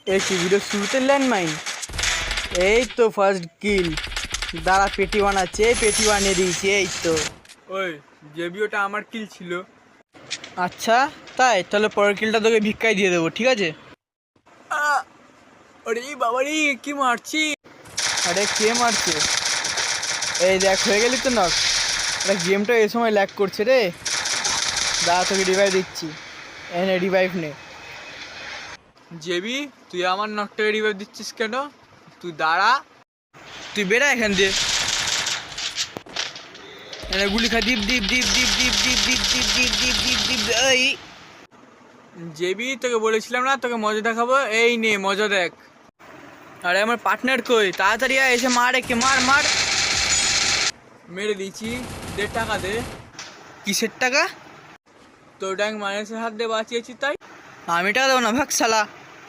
এই কি ভিডিও শুরুতে ল্যান্ডমাইন? এই তো ফার্স্ট কিল। দাঁড়া, পেটি বানাচ্ছে, পেটি বানিয়ে দিয়েছি। এই তো। ওই জেবিওটা আমার কিল ছিল। আচ্ছা তাই, তাহলে পরের কিলটা তোকে ভিক্ষায় দিয়ে দেবো, ঠিক আছে? আরে বাবারে কি মারছি! আরে কে মারছে? এই দেখ, হয়ে গেলি তো নক। আরে গেমটা এই সময় ল্যাগ করছে রে। দাঁড়া, তোকে রিভাইভ দিচ্ছি। এনে রিভাইভ নে। জেবি, তুই আমার নকটাকে রিভাইভ দিচ্ছিস কেন? তুই দাঁড়া। তুই বেরা এখান দিয়ে। এনে গুলি খা। Deep deep deep deep deep deep deep deep deep deep deep deep. এই জেবি, তোকে বলেছিলাম না তোকে মজা দেখাবো, এই নে মজা দেখ। আরে আমার পার্টনার কই? তাড়াতাড়ি আয়, এসে মার একে, মার মার। মেরে দিয়েছি, 1.5 টাকা দে। কিসের টাকা? তোর ড্যাং মাইনাসের হাত দিয়ে বাঁচিয়েছি তাই। আমি টাকা দেবো না, ভাগ শালা।